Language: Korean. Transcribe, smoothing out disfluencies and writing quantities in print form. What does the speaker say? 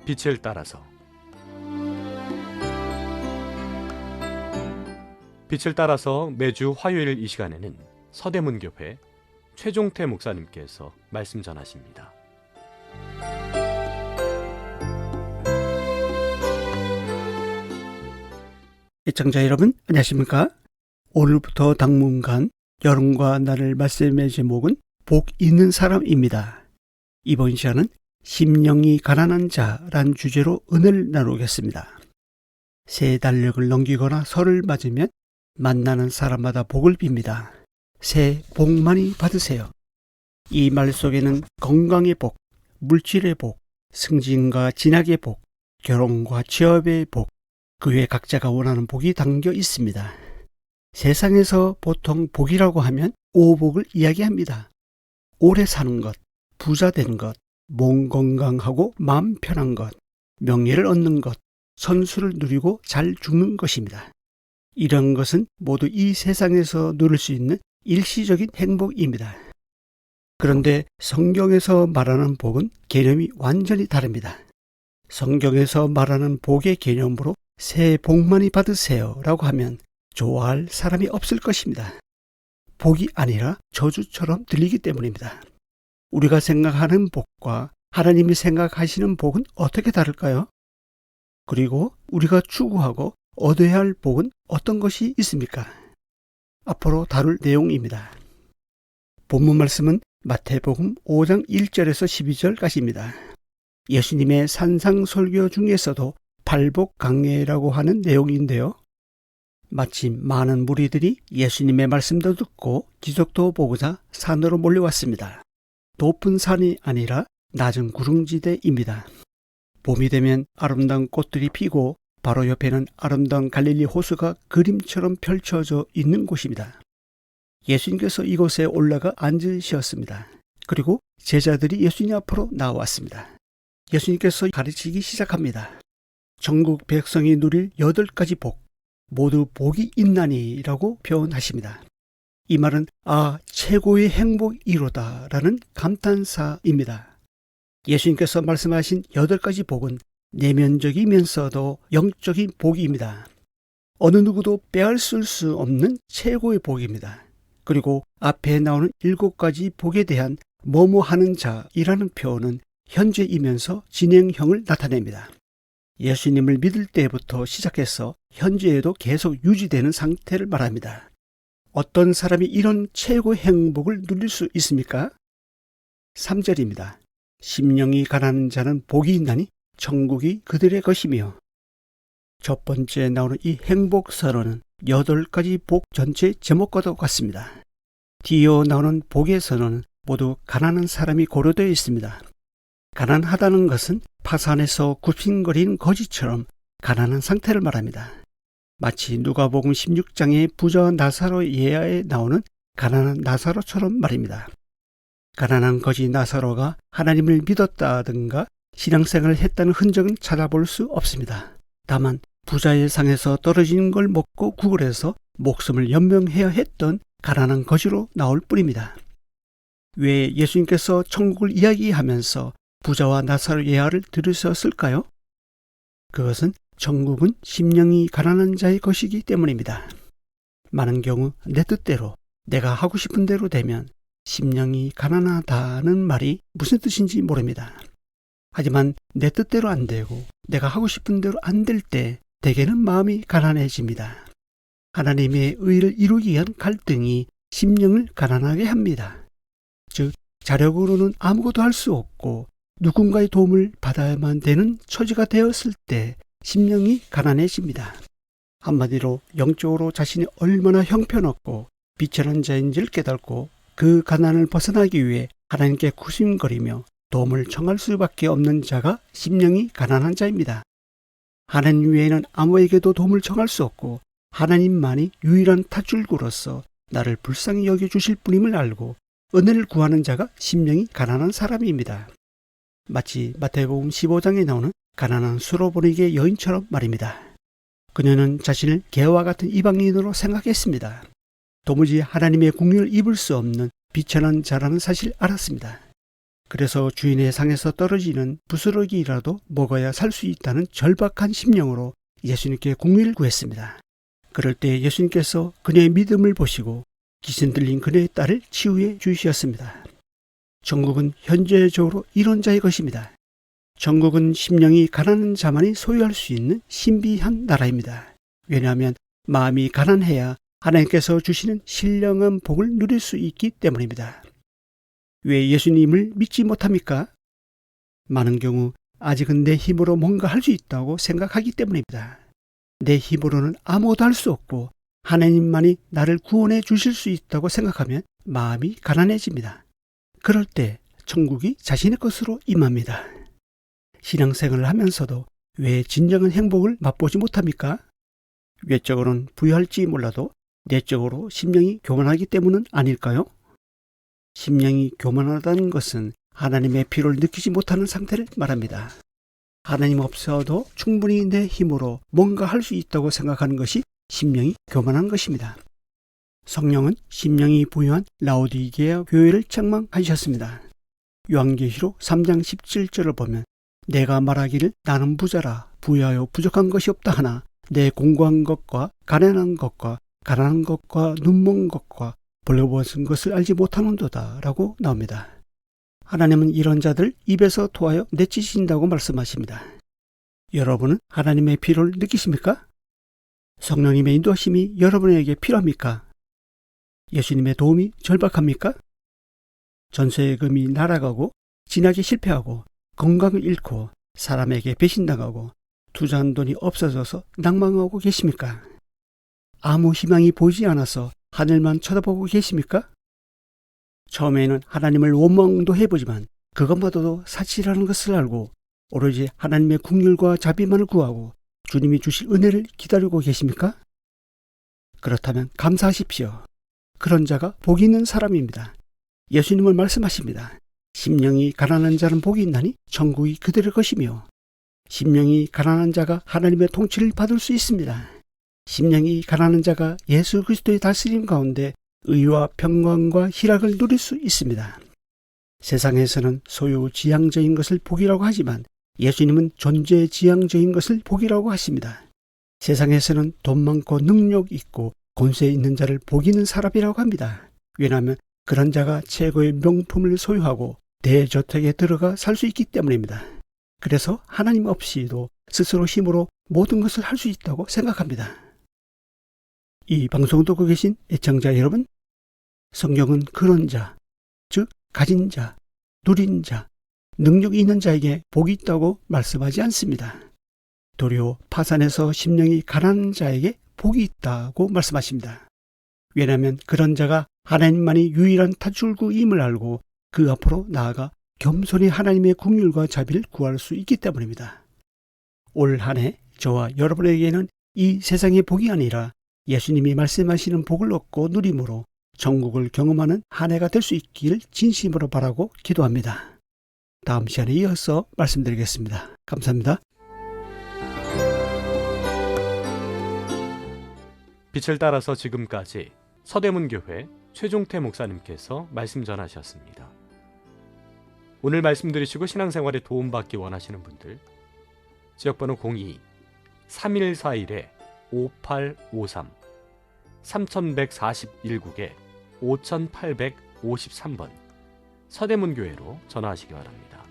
빛을 따라서. 빛을 따라서 매주 화요일 이 시간에는 서대문교회 최종태 목사님께서 말씀 전하십니다. 시청자 여러분, 안녕하십니까? 오늘부터 당분간 여러분과 나눌 말씀의 제목은 복 있는 사람입니다. 이번 시간은 심령이 가난한 자란 주제로 은혜를 나누겠습니다. 새 달력을 넘기거나 설을 맞으면 만나는 사람마다 복을 빕니다. 새해 복 많이 받으세요. 이 말 속에는 건강의 복, 물질의 복, 승진과 진학의 복, 결혼과 취업의 복, 그 외 각자가 원하는 복이 담겨 있습니다. 세상에서 보통 복이라고 하면 오복을 이야기합니다. 오래 사는 것, 부자 되는 것, 몸 건강하고 마음 편한 것, 명예를 얻는 것, 선수를 누리고 잘 죽는 것입니다. 이런 것은 모두 이 세상에서 누릴 수 있는 일시적인 행복입니다. 그런데 성경에서 말하는 복은 개념이 완전히 다릅니다. 성경에서 말하는 복의 개념으로 새해 복 많이 받으세요 라고 하면 좋아할 사람이 없을 것입니다. 복이 아니라 저주처럼 들리기 때문입니다. 우리가 생각하는 복과 하나님이 생각하시는 복은 어떻게 다를까요? 그리고 우리가 추구하고 얻어야 할 복은 어떤 것이 있습니까? 앞으로 다룰 내용입니다. 본문 말씀은 마태복음 5장 1절에서 12절까지입니다. 예수님의 산상설교 중에서도 팔복강례라고 하는 내용인데요. 마침 많은 무리들이 예수님의 말씀도 듣고 기적도 보고자 산으로 몰려왔습니다. 높은 산이 아니라 낮은 구릉지대입니다. 봄이 되면 아름다운 꽃들이 피고 바로 옆에는 아름다운 갈릴리 호수가 그림처럼 펼쳐져 있는 곳입니다. 예수님께서 이곳에 올라가 앉으셨습니다. 그리고 제자들이 예수님 앞으로 나왔습니다. 예수님께서 가르치기 시작합니다. 전국 백성이 누릴 8가지 복, 모두 복이 있나니라고 표현하십니다. 이 말은 최고의 행복이로다 라는 감탄사입니다. 예수님께서 말씀하신 8가지 복은 내면적이면서도 영적인 복입니다. 어느 누구도 빼앗을 수 없는 최고의 복입니다. 그리고 앞에 나오는 7가지 복에 대한 뭐뭐 하는 자이라는 표현은 현재이면서 진행형을 나타냅니다. 예수님을 믿을 때부터 시작해서 현재에도 계속 유지되는 상태를 말합니다. 어떤 사람이 이런 최고 행복을 누릴 수 있습니까? 3절입니다. 심령이 가난한 자는 복이 있나니 천국이 그들의 것이며. 첫 번째 나오는 이 행복 선언은 8가지 복 전체 제목과도 같습니다. 뒤이어 나오는 복의 선언은 모두 가난한 사람이 고려되어 있습니다. 가난하다는 것은 파산에서 굽신거리는 거지처럼 가난한 상태를 말합니다. 마치 누가복음 16장의 부자 나사로 예화에 나오는 가난한 나사로처럼 말입니다. 가난한 거지 나사로가 하나님을 믿었다든가 신앙생활을 했다는 흔적은 찾아볼 수 없습니다. 다만 부자의 상에서 떨어진 걸 먹고 구걸해서 목숨을 연명해야 했던 가난한 거지로 나올 뿐입니다. 왜 예수님께서 천국을 이야기하면서 부자와 나사로 예화를 들으셨을까요? 그것은 천국은 심령이 가난한 자의 것이기 때문입니다. 많은 경우 내 뜻대로 내가 하고 싶은 대로 되면 심령이 가난하다는 말이 무슨 뜻인지 모릅니다. 하지만 내 뜻대로 안 되고 내가 하고 싶은 대로 안 될 때 대개는 마음이 가난해집니다. 하나님의 의를 이루기 위한 갈등이 심령을 가난하게 합니다. 즉 자력으로는 아무것도 할 수 없고 누군가의 도움을 받아야만 되는 처지가 되었을 때 심령이 가난해집니다. 한마디로 영적으로 자신이 얼마나 형편없고 비천한 자인지를 깨닫고 그 가난을 벗어나기 위해 하나님께 구심거리며 도움을 청할 수밖에 없는 자가 심령이 가난한 자입니다. 하나님 외에는 아무에게도 도움을 청할 수 없고 하나님만이 유일한 탔줄구로서 나를 불쌍히 여겨주실 분임을 알고 은혜를 구하는 자가 심령이 가난한 사람입니다. 마치 마태복음 15장에 나오는 가난한 수로보니게 여인처럼 말입니다. 그녀는 자신을 개와 같은 이방인으로 생각했습니다. 도무지 하나님의 공의를 입을 수 없는 비천한 자라는 사실을 알았습니다. 그래서 주인의 상에서 떨어지는 부스러기라도 먹어야 살 수 있다는 절박한 심령으로 예수님께 공의를 구했습니다. 그럴 때 예수님께서 그녀의 믿음을 보시고 귀신 들린 그녀의 딸을 치유해 주셨습니다. 천국은 현재적으로 이런 자의 것입니다. 천국은 심령이 가난한 자만이 소유할 수 있는 신비한 나라입니다. 왜냐하면 마음이 가난해야 하나님께서 주시는 신령한 복을 누릴 수 있기 때문입니다. 왜 예수님을 믿지 못합니까? 많은 경우 아직은 내 힘으로 뭔가 할 수 있다고 생각하기 때문입니다. 내 힘으로는 아무것도 할 수 없고 하나님만이 나를 구원해 주실 수 있다고 생각하면 마음이 가난해집니다. 그럴 때 천국이 자신의 것으로 임합니다. 신앙생활을 하면서도 왜 진정한 행복을 맛보지 못합니까? 외적으로는 부유할지 몰라도 내적으로 심령이 교만하기 때문은 아닐까요? 심령이 교만하다는 것은 하나님의 필요를 느끼지 못하는 상태를 말합니다. 하나님 없어도 충분히 내 힘으로 뭔가 할 수 있다고 생각하는 것이 심령이 교만한 것입니다. 성령은 심령이 부유한 라오디게아 교회를 책망하셨습니다. 요한계시록 3장 17절을 보면 내가 말하기를 나는 부자라 부유하여 부족한 것이 없다 하나 내 공고한 것과 가난한 것과 눈먼 것과 벌거벗은 것을 알지 못하는도다 라고 나옵니다. 하나님은 이런 자들 입에서 토하여 내치신다고 말씀하십니다. 여러분은 하나님의 필요를 느끼십니까? 성령님의 인도하심이 여러분에게 필요합니까? 예수님의 도움이 절박합니까? 전세금이 날아가고 진학에 실패하고 건강을 잃고 사람에게 배신당하고 투자한 돈이 없어져서 낭망하고 계십니까? 아무 희망이 보이지 않아서 하늘만 쳐다보고 계십니까? 처음에는 하나님을 원망도 해보지만 그것마저도 사치라는 것을 알고 오로지 하나님의 긍휼과 자비만을 구하고 주님이 주실 은혜를 기다리고 계십니까? 그렇다면 감사하십시오. 그런 자가 복이 있는 사람입니다. 예수님은 말씀하십니다. 심령이 가난한 자는 복이 있나니 천국이 그들의 것이며 심령이 가난한 자가 하나님의 통치를 받을 수 있습니다. 심령이 가난한 자가 예수 그리스도의 다스림 가운데 의와 평강과 희락을 누릴 수 있습니다. 세상에서는 소유지향적인 것을 복이라고 하지만 예수님은 존재지향적인 것을 복이라고 하십니다. 세상에서는 돈 많고 능력 있고 권세 있는 자를 복 있는 사람이라고 합니다. 왜냐하면 그런 자가 최고의 명품을 소유하고 대저택에 들어가 살 수 있기 때문입니다. 그래서 하나님 없이도 스스로 힘으로 모든 것을 할 수 있다고 생각합니다. 이 방송 듣고 계신 애청자 여러분, 성경은 그런 자, 즉 가진 자, 누린 자, 능력이 있는 자에게 복이 있다고 말씀하지 않습니다. 도리어 파산에서 심령이 가난한 자에게 복이 있다고 말씀하십니다. 왜냐하면 그런 자가 하나님만이 유일한 탈출구임을 알고 그 앞으로 나아가 겸손히 하나님의 긍휼과 자비를 구할 수 있기 때문입니다. 올 한 해 저와 여러분에게는 이 세상의 복이 아니라 예수님이 말씀하시는 복을 얻고 누림으로 천국을 경험하는 한 해가 될 수 있기를 진심으로 바라고 기도합니다. 다음 시간에 이어서 말씀드리겠습니다. 감사합니다. 빛을 따라서 지금까지 서대문교회 최종태 목사님께서 말씀 전하셨습니다. 오늘 말씀 들으시고 신앙생활에 도움받기 원하시는 분들 지역번호 02-3141-5853 3141국에 5853번 서대문교회로 전화하시기 바랍니다.